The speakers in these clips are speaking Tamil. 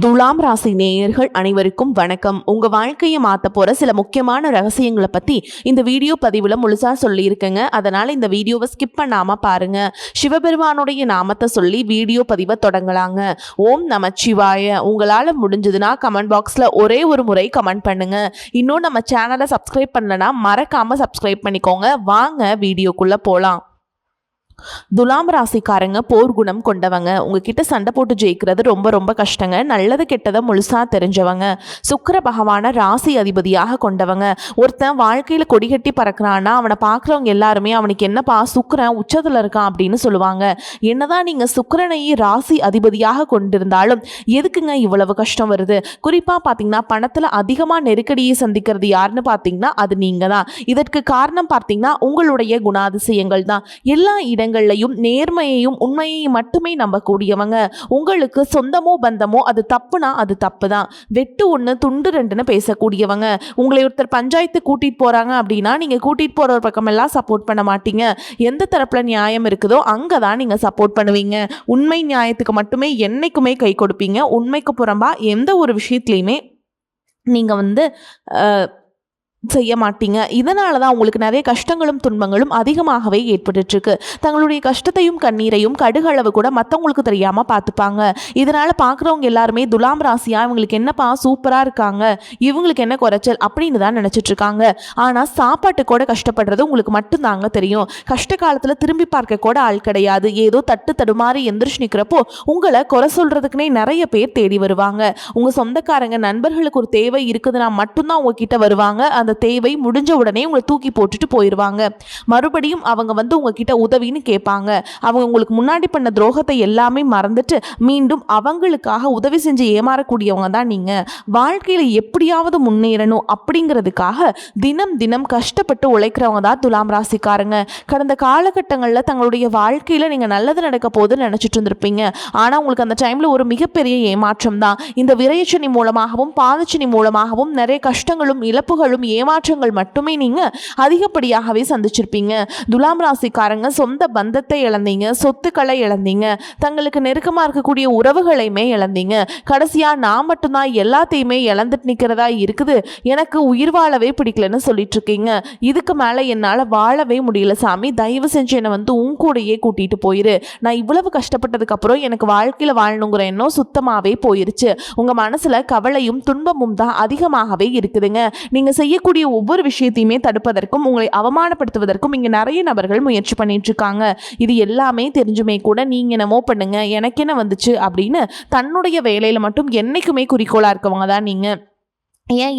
துலாம் ராசி நேயர்கள் அனைவருக்கும் வணக்கம். உங்க வாழ்க்கையை மாற்ற போற சில முக்கியமான ரகசியங்களை பத்தி இந்த வீடியோ பதிவுல முழுசா சொல்லியிருக்கேங்க. அதனால இந்த வீடியோவை ஸ்கிப் பண்ணாம பாருங்க. சிவபெருமானுடைய நாமத்தை சொல்லி வீடியோ பதிவை தொடங்கலாங்க. ஓம் நமச்சிவாய. உங்களால முடிஞ்சதுன்னா கமெண்ட் பாக்ஸ்ல ஒரே ஒரு முறை கமெண்ட் பண்ணுங்க. இன்னும் நம்ம சேனலை சப்ஸ்கிரைப் பண்ணலனா மறக்காம சப்ஸ்கிரைப் பண்ணிக்கோங்க. வாங்க வீடியோக்குள்ள போலாம். துலாம் ராசிக்காரங்க போர் குணம் கொண்டவங்க. உங்ககிட்ட சண்டை போட்டு ஜெயிக்கிறது ரொம்ப ரொம்ப கஷ்டங்க. நல்லது கெட்டதை முழுசா தெரிஞ்சவங்க. சுக்கிர பகவான ராசி அதிபதியாக கொண்டவங்க. ஒருத்தன் வாழ்க்கையில கொடிகட்டி பறக்கிறான்னா அவனை பார்க்குறவங்க எல்லாருமே அவனுக்கு என்னப்பா சுக்கிரன் உச்சத்தில் இருக்கான் அப்படின்னு சொல்லுவாங்க. என்னதான் நீங்க சுக்கிரனை ராசி அதிபதியாக கொண்டிருந்தாலும் எதுக்குங்க இவ்வளவு கஷ்டம் வருது? குறிப்பா பார்த்தீங்கன்னா பணத்துல அதிகமா நெருக்கடியை சந்திக்கிறது யாருன்னு பார்த்தீங்கன்னா அது நீங்க தான். இதற்கு காரணம் பார்த்தீங்கன்னா உங்களுடைய குணாதிசயங்கள் தான். எல்லா இடங்கள்லையும் நேர்மையையும் உண்மையையும் மட்டுமே நம்பக்கூடியவங்க. உங்களுக்கு சொந்தமோ பந்தமோ அது தப்புனா அது தப்பு தான். வெட்டு ஒன்று துண்டு ரெண்டுன்னு பேசக்கூடியவங்க. உங்களை ஒருத்தர் பஞ்சாயத்து கூட்டிட்டு போறாங்க அப்படின்னா நீங்க கூட்டிட்டு போற ஒரு பக்கம் எல்லாம் சப்போர்ட் பண்ண மாட்டீங்க. எந்த தரப்புல நியாயம் இருக்குதோ அங்கதான் நீங்க சப்போர்ட் பண்ணுவீங்க. உண்மை நியாயத்துக்கு மட்டுமே என்னைக்குமே கை கொடுப்பீங்க. உண்மைக்கு புறம்பா எந்த ஒரு விஷயத்துலையுமே நீங்க செய்ய மாட்டீங்க. இதனால தான் உங்களுக்கு நிறைய கஷ்டங்களும் துன்பங்களும் அதிகமாகவே ஏற்பட்டுருக்கு. தங்களுடைய கஷ்டத்தையும் கண்ணீரையும் கடுகளவு கூட மற்றவங்களுக்கு தெரியாமல் பார்த்துப்பாங்க. இதனால் பார்க்குறவங்க எல்லாருமே துலாம் ராசியா இவங்களுக்கு என்னப்பா சூப்பராக இருக்காங்க, இவங்களுக்கு என்ன குறைச்சல் அப்படின்னு தான் நினச்சிட்ருக்காங்க. ஆனால் சாப்பாட்டு கூட கஷ்டப்படுறது உங்களுக்கு மட்டும்தாங்க தெரியும். கஷ்ட காலத்தில் திரும்பி பார்க்க கூட ஆள் கிடையாது. ஏதோ தட்டு தடுமாறி எந்திரிச்சு நிற்கிறப்போ உங்களை குறை சொல்கிறதுக்குனே நிறைய பேர் தேடி வருவாங்க. உங்கள் சொந்தக்காரங்க நண்பர்களுக்கு ஒரு தேவை இருக்குதுன்னா மட்டும்தான் உங்ககிட்ட வருவாங்க. அந்த தேவை முடிஞ்ச உடனே உங்களை தூக்கி போட்டுட்டு போயிடுவாங்க. மறுபடியும் அவங்க உங்ககிட்ட உதவின்னு கேட்பாங்க. அவங்க உங்களுக்கு முன்னாடி பண்ண துரோகத்தை எல்லாமே மறந்துட்டு மீண்டும் அவங்களுக்காக உதவி செஞ்சு ஏமாறக்கூடியவங்க தான் நீங்க. வாழ்க்கையில எப்படியாவது முன்னேறணும் அப்படிங்கிறதுக்காக தினம் தினம் கஷ்டப்பட்டு உழைக்கிறவங்க தான் துலாம் ராசிக்காரங்க. கடந்த காலகட்டங்களில் தங்களுடைய வாழ்க்கையில நீங்க நல்லது நடக்க போகுதுன்னு நினைச்சிட்டு இருந்திருப்பீங்க. ஆனா உங்களுக்கு அந்த டைம்ல ஒரு மிகப்பெரிய ஏமாற்றம் தான். இந்த விரையச்சனி மூலமாகவும் பாதச்சனி மூலமாகவும் நிறைய கஷ்டங்களும் இழப்புகளும் ஏமாற்றங்கள் மட்டுமே நீங்க அதிகப்படியாகவே சந்திச்சிருப்பீங்க. துலாம் ராசிக்காரங்க சொந்த பந்தத்தை இழந்தீங்க, சொத்துக்களை இழந்தீங்க, தங்களுக்கு நெருக்கமா இருக்கக்கூடிய உறவுகளையுமே இழந்தீங்க. கடைசியா நான் மட்டும்தான் எல்லாத்தையுமே இழந்துட்டு நிற்கிறதா இருக்குது, எனக்கு உயிர் வாழவே பிடிக்கலன்னு சொல்லிட்டு இருக்கீங்க. இதுக்கு மேல என்னால வாழவே முடியல சாமி, தயவு செஞ்சு என்னை உன் கூடையே கூட்டிட்டு போயிரு. நான் இவ்வளவு கஷ்டப்பட்டதுக்கு அப்புறம் எனக்கு வாழ்க்கையில வாழணுங்கிற எண்ணம் சுத்தமாவே போயிருச்சு. உங்க மனசுல கவலையும் துன்பமும் தான் அதிகமாகவே இருக்குதுங்க. நீங்க செய்யக்கூடிய ஒவ்வொரு விஷயத்தையுமே தடுப்பதற்கும் உங்களை அவமானப்படுத்துவதற்கும் இங்க நிறைய நபர்கள் முயற்சி பண்ணிட்டு இருக்காங்க. இது எல்லாமே தெரிஞ்சுமே கூட நீங்க என்னமோ பண்ணுங்க, எனக்கு என்ன வந்துச்சு அப்படின்னு தன்னுடைய வேலையில மட்டும் என்னைக்குமே குறிக்கோளா இருக்கவங்க தான் நீங்க.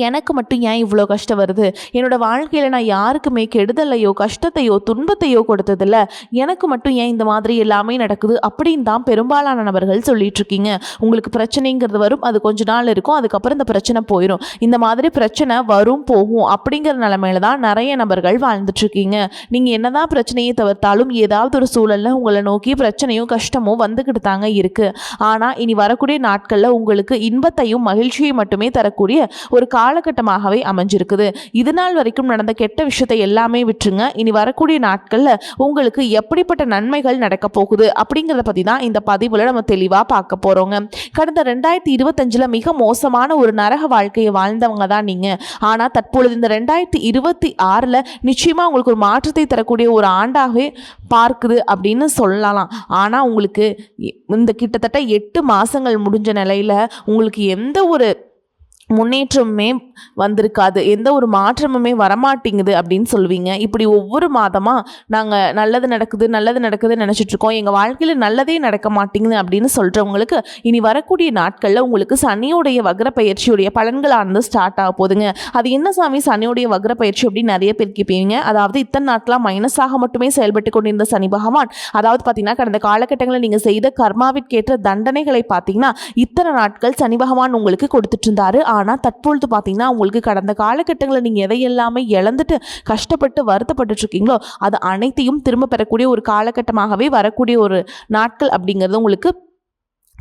எனக்கு மட்டும் ஏன் இவ்வளோ கஷ்டம் வருது? என்னோடய வாழ்க்கையில் நான் யாருக்குமே கெடுதலையோ கஷ்டத்தையோ துன்பத்தையோ கொடுத்ததில்ல, எனக்கு மட்டும் ஏன் இந்த மாதிரி எல்லாமே நடக்குது அப்படின்னு தான் பெரும்பாலான நபர்கள் சொல்லிட்டு இருக்கீங்க. உங்களுக்கு பிரச்சனைங்கிறது வரும், அது கொஞ்ச நாள் இருக்கும், அதுக்கப்புறம் இந்த பிரச்சனை போயிடும். இந்த மாதிரி பிரச்சனை வரும் போகும் அப்படிங்கிற நிலைமையில தான் நிறைய நபர்கள் வாழ்ந்துட்டுருக்கீங்க. நீங்கள் என்னதான் பிரச்சனையை தவிர்த்தாலும் ஏதாவது ஒரு சூழலில் உங்களை நோக்கி பிரச்சனையும் கஷ்டமும் வந்துக்கிட்டு தாங்க இருக்குது. ஆனால் இனி வரக்கூடிய நாட்களில் உங்களுக்கு இன்பத்தையும் மகிழ்ச்சியை மட்டுமே தரக்கூடிய ஒரு காலகட்டமாகவே அமைஞ்சிருக்குது. இது நாள் வரைக்கும் நடந்த கெட்ட விஷயத்தை எல்லாமே விட்டுருங்க. இனி வரக்கூடிய நாட்கள்ல உங்களுக்கு எப்படிப்பட்ட நன்மைகள் நடக்க போகுது அப்படிங்கிறத பத்தி தான் இந்த பதிவுல நம்ம தெளிவா பார்க்க போறோங்க. கடந்த 2025 மிக மோசமான ஒரு நரக வாழ்க்கையை வாழ்ந்தவங்க தான் நீங்க. ஆனா தற்பொழுது இந்த 2026 நிச்சயமா உங்களுக்கு ஒரு மாற்றத்தை தரக்கூடிய ஒரு ஆண்டாகவே பார்க்குது அப்படின்னு சொல்லலாம். ஆனா உங்களுக்கு இந்த கிட்டத்தட்ட 8 மாசங்கள் முடிஞ்ச நிலையில உங்களுக்கு எந்த ஒரு முன்னேற்றமுமே வந்திருக்காது, எந்த ஒரு மாற்றமுமே வரமாட்டேங்குது அப்படின்னு சொல்லுவீங்க. இப்படி ஒவ்வொரு மாதமாக நாங்கள் நல்லது நடக்குதுன்னு நினச்சிட்ருக்கோம், எங்கள் வாழ்க்கையில் நல்லதே நடக்க மாட்டேங்குது அப்படின்னு சொல்கிறவங்களுக்கு இனி வரக்கூடிய நாட்களில் உங்களுக்கு சனியோடைய வக்ர பயிற்சியுடைய பலன்களானது ஸ்டார்ட் ஆக போகுதுங்க. அது என்ன சாமி சனியோடைய வக்ர பயிற்சி அப்படின்னு நிறைய பேர் கேட்பீங்க. அதாவது இத்தனை நாட்களாக மைனஸாக மட்டுமே செயல்பட்டு கொண்டிருந்த சனி பகவான், அதாவது பார்த்தீங்கன்னா கடந்த காலகட்டங்களில் நீங்கள் செய்த கர்மாவிற்கேற்ற தண்டனைகளை பார்த்தீங்கன்னா இத்தனை நாட்கள் சனி பகவான் உங்களுக்கு கொடுத்துட்டு இருந்தாரு. ஆனால் தற்பொழுது பார்த்தீங்கன்னா உங்களுக்கு கடந்த காலகட்டங்களில் நீங்கள் எதையெல்லாமே இழந்துட்டு கஷ்டப்பட்டு வருத்தப்பட்டு இருக்கீங்களோ அது அனைத்தையும் திரும்ப பெறக்கூடிய ஒரு காலகட்டமாகவே வரக்கூடிய ஒரு நாட்கள் அப்படிங்கிறது உங்களுக்கு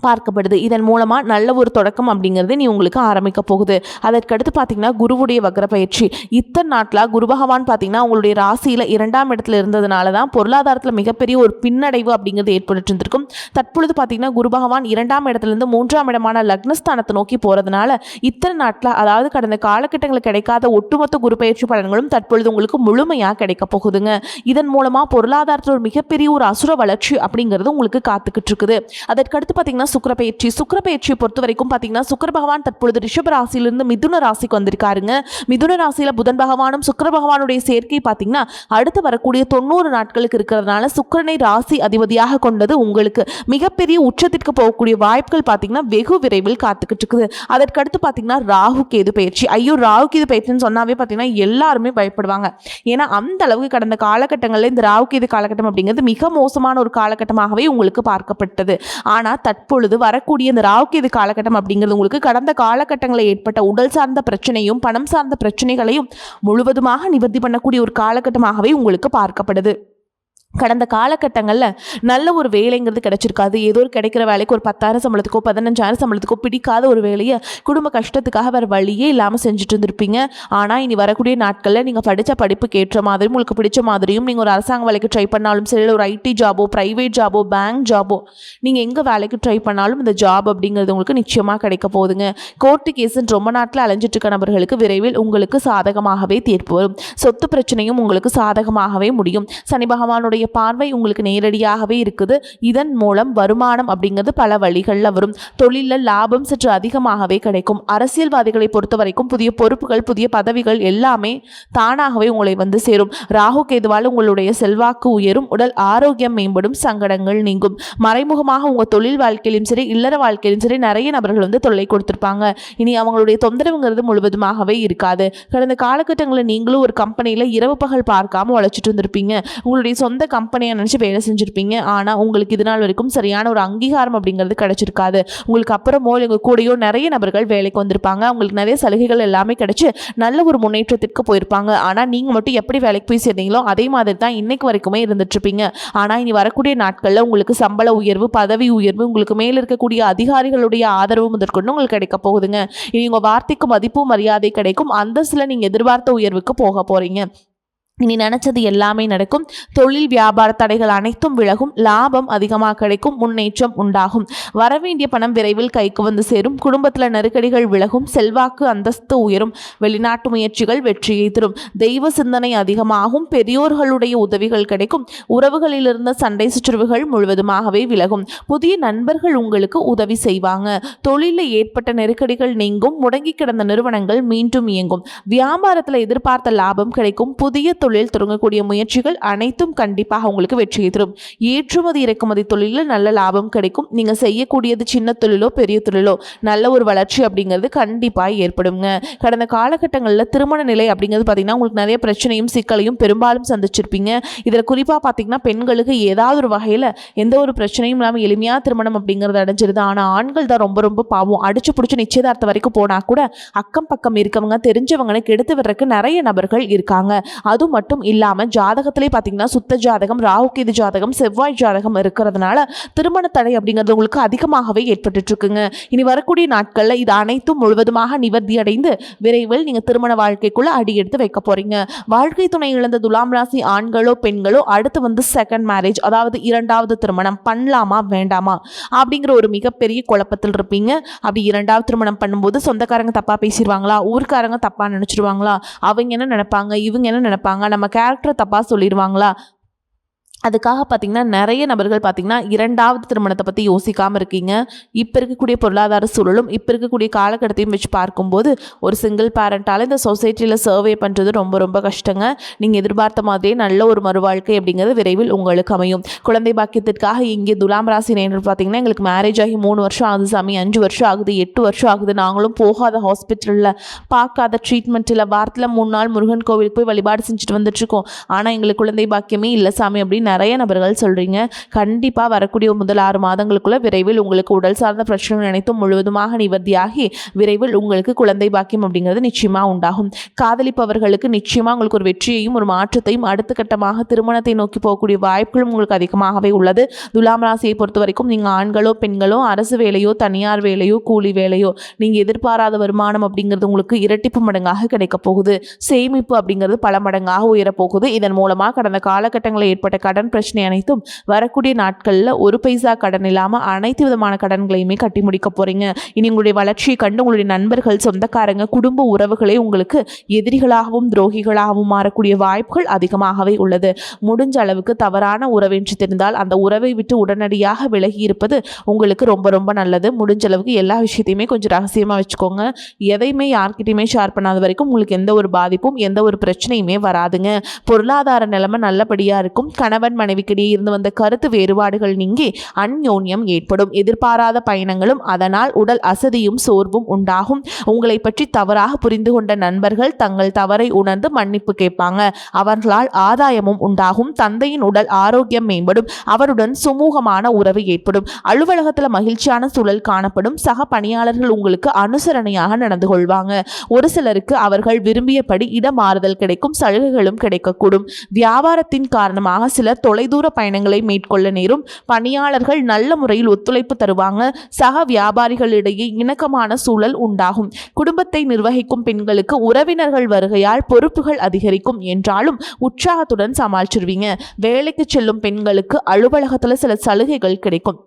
பார்க்கப்படுது. இதன் மூலமா நல்ல ஒரு தொடக்கம் அப்படிங்கிறது நீ உங்களுக்கு ஆரம்பிக்க போகுது. அதற்கடுத்து பார்த்தீங்கன்னா குருவுடைய வக்ர பயிற்சி. இத்தனை நாட்களாக குரு பகவான் பார்த்தீங்கன்னா உங்களுடைய ராசியில் 2ஆம் இடத்துல இருந்ததுனால தான் பொருளாதாரத்தில் மிகப்பெரிய ஒரு பின்னடைவு அப்படிங்கிறது ஏற்பட்டு இருந்திருக்கும். தற்பொழுது பார்த்தீங்கன்னா குரு பகவான் 2ஆம் இடத்துலேருந்து 3ஆம் இடமான லக்னஸ்தானத்தை நோக்கி போகிறதுனால இத்தனை நாட்களாக, அதாவது கடந்த காலகட்டங்களில் கிடைக்காத ஒட்டுமொத்த குரு பயிற்சி பலன்களும் தற்பொழுது உங்களுக்கு முழுமையாக கிடைக்க போகுதுங்க. இதன் மூலமாக பொருளாதாரத்தில் ஒரு மிகப்பெரிய ஒரு அசுர வளர்ச்சி அப்படிங்கிறது உங்களுக்கு காத்துக்கிட்டு இருக்குது. அதற்கடுத்து பார்த்தீங்கன்னா சுக்கிர பயிற்சியை பொறுத்த வரைக்கும் பார்த்தீங்கன்னா சுக்கிர பகவான் தற்பொழுது ரிஷப ராசியிலிருந்து மிதுன ராசிக்கு வந்திருக்காருங்க. மிதுன ராசியில் புதன் பகவானும் சுக்கிர பகவானுடைய சேர்க்கை பார்த்தீங்கன்னா அடுத்து வரக்கூடிய 90 நாட்களுக்கு இருக்கிறதுனால சுக்கிரனை ராசி அதிபதியாக கொண்டது உங்களுக்கு மிகப்பெரிய உச்சத்திற்கு போகக்கூடிய வாய்ப்புகள் பார்த்தீங்கன்னா வெகு விரைவில் காத்துக்கிட்டு இருக்குது. அதற்கடுத்து பார்த்தீங்கன்னா ராகு கேது பயிற்சி. ஐயோ, ராகு கேது பயிற்சின்னு சொன்னாவே பார்த்தீங்கன்னா எல்லாருமே பயப்படுவாங்க. ஏன்னா அந்த அளவுக்கு கடந்த காலகட்டங்களில் இந்த ராகு கேது காலகட்டம் அப்படிங்கிறது மிக மோசமான ஒரு காலகட்டமாகவே உங்களுக்கு பார்க்கப்பட்டது. ஆனால் தற்பொழுது வரக்கூடிய இந்த ராகு கேது காலகட்டம் அப்படிங்கிறது உங்களுக்கு கடந்த காலகட்டங்களில் ஏற்பட்ட உடல் சார்ந்த பிரச்சனையும் பணம் சார்ந்த பிரச்சனைகளையும் முழுவதுமாக நிவர்த்தி பண்ணக்கூடிய ஒரு காலகட்டமாகவே உங்களுக்கு பார்க்கப்படுது. கடந்த காலகட்டங்களில் நல்ல ஒரு வேலைங்கிறது கிடைச்சிருக்காது. ஏதோ ஒரு கிடைக்கிற வேலைக்கு ஒரு 10,000 சம்பளத்துக்கோ 15,000 சம்பளத்துக்கோ பிடிக்காத ஒரு வேலையை குடும்ப கஷ்டத்துக்காக வேறு வழியே இல்லாமல் செஞ்சுட்டு இருந்திருப்பீங்க. ஆனால் இனி வரக்கூடிய நாட்களில் நீங்கள் படித்த படிப்புக்கு ஏற்ற மாதிரியும் உங்களுக்கு பிடிச்ச மாதிரியும் நீங்கள் ஒரு அரசாங்க வேலைக்கு ட்ரை பண்ணாலும் சரி, ஒரு ஐடி ஜாபோ, ப்ரைவேட் ஜாபோ, பேங்க் ஜாபோ, நீங்கள் எங்கே வேலைக்கு ட்ரை பண்ணாலும் இந்த ஜாப் அப்படிங்கிறது உங்களுக்கு நிச்சயமாக கிடைக்க போகுதுங்க. கோர்ட்டு கேஸுன்னு ரொம்ப நாட்டில் அலைஞ்சிட்டு இருக்க நபர்களுக்கு விரைவில் உங்களுக்கு சாதகமாகவே தீர்ப்பு வரும். சொத்து பிரச்சனையும் உங்களுக்கு சாதகமாகவே முடியும். சனி பகவானுடைய பார்வை உங்களுக்கு நேரடியாகவே இருக்குது. இதன் மூலம் வருமானம் அப்படிங்கிறது பல வழிகளில் வரும். தொழிலில் லாபம் சற்று அதிகமாகவே கிடைக்கும். அரசியல்வாதிகளை பொறுத்த வரைக்கும் புதிய பொறுப்புகள், புதிய பதவிகள் எல்லாமே தானாகவே உங்களை வந்து சேரும். ராகு கேதுவால் உங்களுடைய செல்வாக்கு உயரும், உடல் ஆரோக்கியம் மேம்படும், சங்கடங்கள் நீங்கும். மறைமுகமாக உங்கள் தொழில் வாழ்க்கையிலும் சரி, இல்லற வாழ்க்கையிலும் சரி நிறைய நபர்கள் வந்து தொல்லை கொடுத்துருப்பாங்க. இனி அவங்களுடைய தொந்தரவுங்கிறது முழுவதுமாகவே இருக்காது. கடந்த காலகட்டங்களில் நீங்களும் ஒரு கம்பெனியில் இரவு பகல் பார்க்காம உழைச்சிட்டு இருந்திருப்பீங்க. உங்களுடைய சொந்த கம்பெனியை நினச்சி வேலை செஞ்சுருப்பீங்க. ஆனால் உங்களுக்கு இது நாள் வரைக்கும் சரியான ஒரு அங்கீகாரம் அப்படிங்கிறது கிடைச்சிருக்காது. உங்களுக்கு அப்புறமோ எங்கள் கூடயோ நிறைய நபர்கள் வேலைக்கு வந்திருப்பாங்க. அவங்களுக்கு நிறைய சலுகைகள் எல்லாமே கிடைச்சி நல்ல ஒரு முன்னேற்றத்திற்கு போயிருப்பாங்க. ஆனால் நீங்கள் மட்டும் எப்படி வேலைக்கு போய் சேர்ந்தீங்களோ அதே மாதிரி தான் இன்னைக்கு வரைக்குமே இருந்துட்டுருப்பீங்க. ஆனால் இனி வரக்கூடிய நாட்களில் உங்களுக்கு சம்பள உயர்வு, பதவி உயர்வு, உங்களுக்கு மேலே இருக்கக்கூடிய அதிகாரிகளுடைய ஆதரவு முதற்கொண்டு உங்களுக்கு கிடைக்க போகுதுங்க. இனி உங்கள் வார்த்தைக்கு மதிப்பு மரியாதை கிடைக்கும். அந்தஸ்தில் நீங்கள் எதிர்பார்த்த உயர்வுக்கு போக போகிறீங்க. இனி நினச்சது எல்லாமே நடக்கும். தொழில் வியாபார தடைகள் அனைத்தும் விலகும். லாபம் அதிகமாக கிடைக்கும். முன்னேற்றம் உண்டாகும். வரவேண்டிய பணம் விரைவில் கைக்கு வந்து சேரும். குடும்பத்தில் நெருக்கடிகள் விலகும். செல்வாக்கு அந்தஸ்து உயரும். வெளிநாட்டு முயற்சிகள் வெற்றியை தரும். தெய்வ சிந்தனை அதிகமாகும். பெரியோர்களுடைய உதவிகள் கிடைக்கும். உறவுகளிலிருந்த சண்டை சுற்றுவுகள் முழுவதுமாகவே விலகும். புதிய நண்பர்கள் உங்களுக்கு உதவி செய்வாங்க. தொழிலில் ஏற்பட்ட நெருக்கடிகள் நீங்கும். முடங்கி கிடந்த நிறுவனங்கள் மீண்டும் இயங்கும். வியாபாரத்தில் எதிர்பார்த்த லாபம் கிடைக்கும். புதிய தொழில் தொடங்கக்கூடிய முயற்சிகள் அனைத்தும் கண்டிப்பாக உங்களுக்கு வெற்றியை தரும். ஏற்றுமதி இறக்குமதி தொழிலில் நல்ல லாபம் கிடைக்கும். நீங்கள் செய்யக்கூடியது சின்ன தொழிலோ பெரிய தொழிலோ நல்ல ஒரு வளர்ச்சி அப்படிங்கிறது கண்டிப்பாக ஏற்படுங்க. கடந்த காலகட்டங்களில் திருமண நிலை அப்படிங்கிறது பார்த்தீங்கன்னா உங்களுக்கு நிறைய பிரச்சனையும் சிக்கலையும் பெரும்பாலும் சந்திச்சிருப்பீங்க. இதில் குறிப்பாக பார்த்தீங்கன்னா பெண்களுக்கு ஏதாவது ஒரு வகையில் எந்த ஒரு பிரச்சனையும் இல்லாமல் எளிமையாக திருமணம் அப்படிங்கிறது அடைஞ்சிருது. ஆனால் ஆண்கள் தான் ரொம்ப ரொம்ப பாவம். அடிச்சு பிடிச்சி நிச்சயதார்த்தம் வரைக்கும் போனால் கூட அக்கம் பக்கம் இருக்கவங்க தெரிஞ்சவங்களுக்கு எடுத்து விடுறதுக்கு நிறைய நபர்கள் இருக்காங்க. அது மட்டும் இல்லாமல் ஜாதகத்திலே பார்த்தீங்கன்னா சுத்த ஜாதகம், ராகு கேது ஜாதகம், செவ்வாய் ஜாதகம் இருக்கிறதுனால திருமண தடை அப்படிங்கிறது உங்களுக்கு அதிகமாகவே ஏற்பட்டு இருக்குங்க. இனி வரக்கூடிய நாட்களில் இது அனைத்தும் முழுவதுமாக நிவர்த்தி அடைந்து விரைவில் நீங்கள் திருமண வாழ்க்கைக்குள்ள அடி எடுத்து வைக்க போறீங்க. வாழ்க்கை துணை இழந்த துலாம் ராசி ஆண்களோ பெண்களோ அடுத்து வந்து செகண்ட் மேரேஜ், அதாவது 2வது திருமணம் பண்ணலாமா வேண்டாமா அப்படிங்கிற ஒரு மிகப்பெரிய குழப்பத்தில் இருப்பீங்க. அப்படி 2வது திருமணம் பண்ணும்போது சொந்தக்காரங்க தப்பா பேசிடுவாங்களா, ஊருக்காரங்க தப்பா நினைச்சிருவாங்களா, அவங்க என்ன நினைப்பாங்க, இவங்க என்ன நினைப்பாங்க, நம்ம கேரக்டர் தப்பா சொல்லிடுவாங்களா, அதுக்காக பார்த்திங்கன்னா நிறைய நபர்கள் பார்த்திங்கன்னா 2வது திருமணத்தை பற்றி யோசிக்காமல் இருக்கீங்க. இப்போ இருக்கக்கூடிய பொருளாதார சூழலும் இப்போ இருக்கக்கூடிய காலகட்டத்தையும் வச்சு பார்க்கும்போது ஒரு சிங்கிள் பேரண்ட்டால் இந்த சொசைட்டியில் சர்வே பண்ணுறது ரொம்ப ரொம்ப கஷ்டங்க. நீங்கள் எதிர்பார்த்த மாதிரியே நல்ல ஒரு மறுவாழ்க்கை அப்படிங்கிறது விரைவில் உங்களுக்கு அமையும். குழந்தை பாக்கியத்திற்காக இங்கே துலாம் ராசி நேர்கள் பார்த்திங்கன்னா எங்களுக்கு மேரேஜ் ஆகி 3 வருஷம் ஆகுது சாமி, 5 வருஷம் ஆகுது, 8 வருஷம் ஆகுது, நாங்களும் போகாத ஹாஸ்பிட்டலில் பார்க்காத ட்ரீட்மெண்ட்டில் வாரத்தில் 3 நாள் முருகன் கோவிலுக்கு போய் வழிபாடு செஞ்சுட்டு வந்துட்டுருக்கோம். ஆனால் எங்களுக்கு குழந்தை பாக்கியமே இல்லை சாமி அப்படின்னு நிறைய நபர்கள் சொல்கிறீங்க. கண்டிப்பாக வரக்கூடிய முதல் 6 மாதங்களுக்குள்ள விரைவில் உங்களுக்கு உடல் சார்ந்த பிரச்சனைகள் அனைத்தும் முழுவதுமாக நிவர்த்தியாகி விரைவில் உங்களுக்கு குழந்தை பாக்கியம் அப்படிங்கிறது நிச்சயமாக உண்டாகும். காதலிப்பவர்களுக்கு நிச்சயமாக உங்களுக்கு ஒரு வெற்றியையும் ஒரு மாற்றத்தையும் அடுத்த கட்டமாக திருமணத்தை நோக்கி போகக்கூடிய வாய்ப்புகளும் உங்களுக்கு அதிகமாகவே உள்ளது. துலாம் ராசியை பொறுத்த வரைக்கும் நீங்கள் ஆண்களோ பெண்களோ அரசு வேலையோ தனியார் வேலையோ கூலி வேலையோ நீங்கள் எதிர்பாராத வருமானம் அப்படிங்கிறது உங்களுக்கு இரட்டிப்பு மடங்காக கிடைக்க போகுது. சேமிப்பு அப்படிங்கிறது பல மடங்காக உயரப்போகுது. இதன் மூலமாக கடந்த காலகட்டங்களில் ஏற்பட்ட கடன் பிரச்சனை அனைத்தும் வரக்கூடிய நாட்களில் ஒரு பைசா கடன் இல்லாமல் அனைத்து விதமான கடன்களையுமே கட்டி முடிக்க போறீங்க. இனி உங்களுடைய வளர்ச்சியை கண்டு உங்களுடைய நண்பர்கள், சொந்தக்காரங்க, குடும்ப உறவுகளே உங்களுக்கு எதிரிகளாகவும் துரோகிகளாகவும் மாறக்கூடிய வாய்ப்புகள் அதிகமாகவே உள்ளது. முடிஞ்ச அளவுக்கு தவறான உறவென்று தெரிந்தால் அந்த உறவை விட்டு உடனடியாக விலகி இருப்பது உங்களுக்கு ரொம்ப ரொம்ப நல்லது. முடிஞ்ச அளவுக்கு எல்லா விஷயத்தையுமே கொஞ்சம் ரகசியமாக வச்சுக்கோங்க. எதையுமே யார்கிட்டையுமே ஷேர் பண்ணாத வரைக்கும் உங்களுக்கு எந்த ஒரு பாதிப்பும் எந்த ஒரு பிரச்சனையுமே வராதுங்க. பொருளாதார நிலைமை நல்லபடியாக இருக்கும். கணவன் மனைவிக்கிடையே இருந்து வந்த கருத்து வேறுபாடுகள் நீங்கி அந்யோன்யம் ஏற்படும். எதிர்பாராத பயணங்களும் அதனால் உடல் அசதியும் சோர்வும் உண்டாகும். உங்களை பற்றி தவறாக புரிந்து கொண்ட நண்பர்கள் தங்கள் தவறை உணர்ந்து மன்னிப்பு கேட்பாங்க. அவர்களால் ஆதாயமும் உண்டாகும். தந்தையின் உடல் ஆரோக்கியம் மேம்படும். அவருடன் சுமூகமான உறவு ஏற்படும். அலுவலகத்தில் மகிழ்ச்சியான சூழல் காணப்படும். சக பணியாளர்கள் உங்களுக்கு அனுசரணையாக நடந்து கொள்வாங்க. ஒரு சிலருக்கு அவர்கள் விரும்பியபடி இடமாறுதல் கிடைக்கும். சலுகைகளும் கிடைக்கக்கூடும். வியாபாரத்தின் காரணமாக சிலர் தொலைதூர பயணங்களை மேற்கொள்ள நேரும். பணியாளர்கள் நல்ல முறையில் ஒத்துழைப்பு தருவாங்க. சக வியாபாரிகளிடையே இணக்கமான சூழல் உண்டாகும். குடும்பத்தை நிர்வகிக்கும் பெண்களுக்கு உறவினர்கள் வருகையால் பொறுப்புகள் அதிகரிக்கும் என்றாலும் உற்சாகத்துடன் சமாளிச்சிருவீங்க. வேலைக்கு செல்லும் பெண்களுக்கு அலுவலகத்தில் சில சலுகைகள் கிடைக்கும்.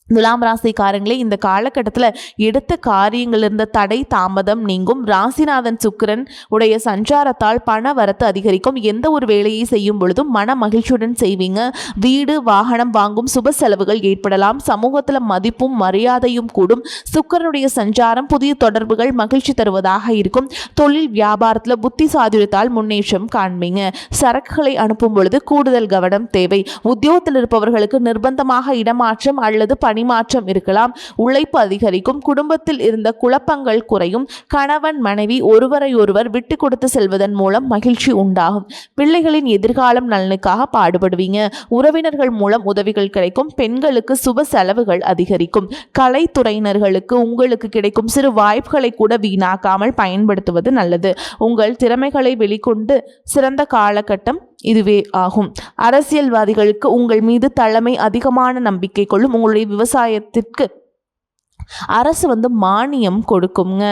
துலாம் ராசிக்காரங்களே, இந்த காலகட்டத்தில் எடுத்த காரியங்கள் இருந்த தடை தாமதம் நீங்கும். ராசிநாதன் சுக்கிரன் உடைய சஞ்சாரத்தால் பண வரத்து அதிகரிக்கும். எந்த ஒரு வேலையை செய்யும் பொழுதும் மன மகிழ்ச்சியுடன் செய்வீங்க. வீடு வாகனம் வாங்கும் சுப செலவுகள் ஏற்படலாம். சமூகத்தில் மதிப்பும் மரியாதையும் கூடும். சுக்கிரனுடைய சஞ்சாரம் புதிய தொடர்புகள் மகிழ்ச்சி தருவதாக இருக்கும். தொழில் வியாபாரத்தில் புத்தி சாதுரியத்தால் முன்னேற்றம் காண்பீங்க. சரக்குகளை அனுப்பும் பொழுது கூடுதல் கவனம் தேவை. உத்தியோகத்தில் இருப்பவர்களுக்கு நிர்பந்தமாக இடமாற்றம் அல்லது பணிமாற்றம் இருக்கலாம். உழைப்பு அதிகரிக்கும். குடும்பத்தில் இருந்த குழப்பங்கள் குறையும். கணவன் மனைவி ஒருவரை ஒருவர் விட்டு கொடுத்து செல்வதன் மூலம் மகிழ்ச்சி உண்டாகும். பிள்ளைகளின் எதிர்காலம் நலனுக்காக பாடுபடுவீங்க. உறவினர்கள் மூலம் உதவிகள் கிடைக்கும். பெண்களுக்கு சுப செலவுகள் அதிகரிக்கும். கலைத்துறையினர்களுக்கு உங்களுக்கு கிடைக்கும் சிறு வாய்ப்புகளை கூட வீணாக்காமல் பயன்படுத்துவது நல்லது. உங்கள் திறமைகளை வெளிக்கொண்டு சிறந்த காலகட்டம் இதுவே ஆகும். அரசியல்வாதிகளுக்கு உங்கள் மீது தலைமை அதிகமான நம்பிக்கை கொள்ளும். உங்களுடைய விவசாயத்திற்கு அரசு மானியம் கொடுக்குங்க.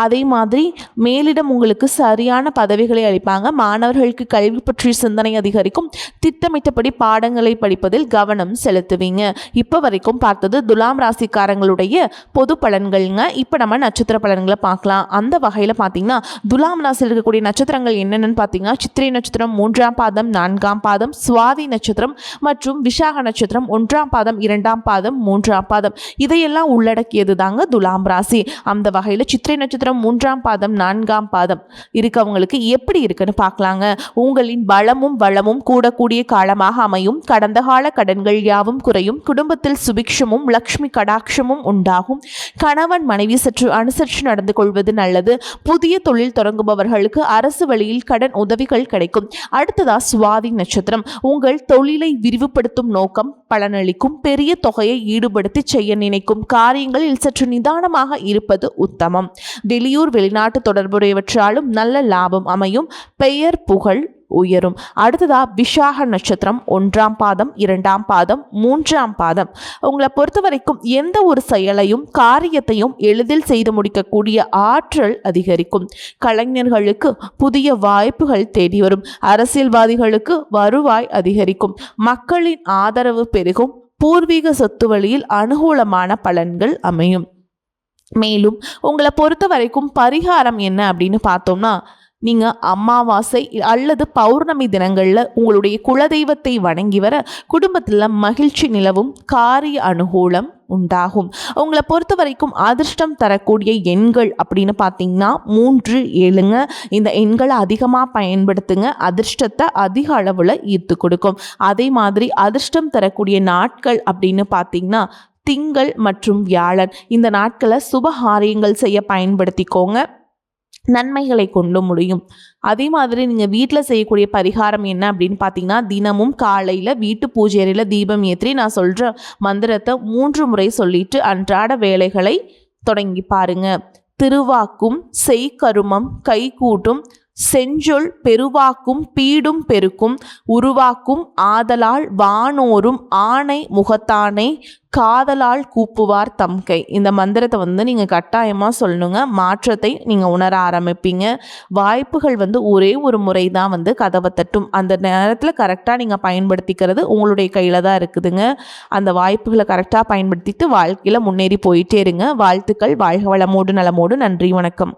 அதே மாதிரி மேலிடம் உங்களுக்கு சரியான பதவிகளை அளிப்பாங்க. மாணவர்களுக்கு கல்வி பற்றிய சிந்தனை அதிகரிக்கும். திட்டமிட்டபடி பாடங்களை படிப்பதில் கவனம் செலுத்துவீங்க. இப்போ வரைக்கும் பார்த்தது துலாம் ராசிக்காரங்களுடைய பொது பலன்கள்ங்க. இப்போ நம்ம நட்சத்திர பலன்களை பார்க்கலாம். அந்த வகையில் பார்த்தீங்கன்னா துலாம் ராசியில் இருக்கக்கூடிய நட்சத்திரங்கள் என்னென்னு பார்த்தீங்கன்னா சித்திரை நட்சத்திரம் 3ஆம் பாதம் 4ஆம் பாதம், சுவாதி நட்சத்திரம் மற்றும் விசாக நட்சத்திரம் 1ஆம் பாதம் 2ஆம் பாதம் 3ஆம் பாதம், இதையெல்லாம் உள்ளடக்கியது தாங்க துலாம் ராசி. அந்த வகையில் சித்திரை நட்சத்திரம் 3ஆம் பாதம் 4ஆம் பாதம் இருக்கவங்களுக்கு எப்படி இருக்குன்னு பார்க்கலாங்க. உங்களின் பலமும் வளமும் கூடக்கூடிய காலமாக அமையும். கடந்த கால கடன்கள் யாவும் குறையும். குடும்பத்தில் சுபிக்ஷமும் லக்ஷ்மி கடாட்சமும் உண்டாகும். கணவன் மனைவி சற்று அனுசரித்து நடந்து கொள்வது நல்லது. புதிய தொழில் தொடங்குபவர்களுக்கு அரசு வழியில் கடன் உதவிகள் கிடைக்கும். அடுத்ததா சுவாதி நட்சத்திரம். உங்கள் தொழிலை விரிவுபடுத்தும் நோக்கம் பலனளிக்கும். பெரிய தொகையை ஈடுபடுத்தி செய்ய நினைக்கும் காரியங்களில் சற்று நிதானமாக இருப்பது உத்தமம். வெளியூர் வெளிநாட்டு தொடர்புடையவற்றாலும் நல்ல லாபம் அமையும். பெயர் புகழ் உயரும். அடுத்ததா விசாக நட்சத்திரம் 1ஆம் பாதம் 2ஆம் பாதம் 3ஆம் பாதம். உங்களை பொறுத்த வரைக்கும் எந்த ஒரு செயலையும் காரியத்தையும் எளிதில் செய்து முடிக்கக்கூடிய ஆற்றல் அதிகரிக்கும். கலைஞர்களுக்கு புதிய வாய்ப்புகள் தேடி வரும். அரசியல்வாதிகளுக்கு வருவாய் அதிகரிக்கும். மக்களின் ஆதரவு பெருகும். பூர்வீக சொத்து வழியில் அனுகூலமான பலன்கள் அமையும். மேலும் உங்களை பொறுத்த வரைக்கும் பரிகாரம் என்ன அப்படின்னு பார்த்தோம்னா, நீங்கள் அமாவாசை அல்லது பௌர்ணமி தினங்களில் உங்களுடைய குலதெய்வத்தை வணங்கி வர குடும்பத்தில் மகிழ்ச்சி நிலவும். காரிய அனுகூலம் உண்டாகும். உங்களை பொறுத்த வரைக்கும் அதிர்ஷ்டம் தரக்கூடிய எண்கள் அப்படின்னு பார்த்தீங்கன்னா 3, 7ங்க. இந்த எண்களை அதிகமாக பயன்படுத்துங்க. அதிர்ஷ்டத்தை அதிக அளவில் ஈர்த்து கொடுக்கும். அதே மாதிரி அதிர்ஷ்டம் தரக்கூடிய நாட்கள் அப்படின்னு பார்த்தீங்கன்னா திங்கள் மற்றும் வியாழன். இந்த நாட்களை சுபகாரியங்கள் செய்ய பயன்படுத்திக்கோங்க. நன்மைகளை கொண்டு முடியும். அதே மாதிரி நீங்கள் வீட்டில் செய்யக்கூடிய பரிகாரம் என்ன அப்படின்னு பார்த்தீங்கன்னா, தினமும் காலையில் வீட்டு பூஜை அறையில் தீபம் ஏற்றி நான் சொல்கிற மந்திரத்தை 3 முறை சொல்லிட்டு அன்றாட வேலைகளை தொடங்கி பாருங்க. திருவாக்கும் செய்கருமம் கைகூட்டும் செஞ்சொல் பெருவாக்கும் பீடும் பெருக்கும் உருவாக்கும் ஆதலால் வானோரும் ஆணை முகத்தானை காதலால் கூப்புவார் தம்கை. இந்த மந்திரத்தை நீங்கள் கட்டாயமாக சொல்லணுங்க. மாற்றத்தை நீங்கள் உணர ஆரம்பிப்பீங்க. வாய்ப்புகள் ஒரே ஒரு முறை தான் கதவை தட்டும். அந்த நேரத்தில் கரெக்டாக நீங்கள் பயன்படுத்திக்கிறது உங்களுடைய கையில் தான் இருக்குதுங்க. அந்த வாய்ப்புகளை கரெக்டாக பயன்படுத்திட்டு வாழ்க்கையில் முன்னேறி போயிட்டே இருங்க. வாழ்த்துக்கள். வாழ்க வளமோடு நலமோடு. நன்றி, வணக்கம்.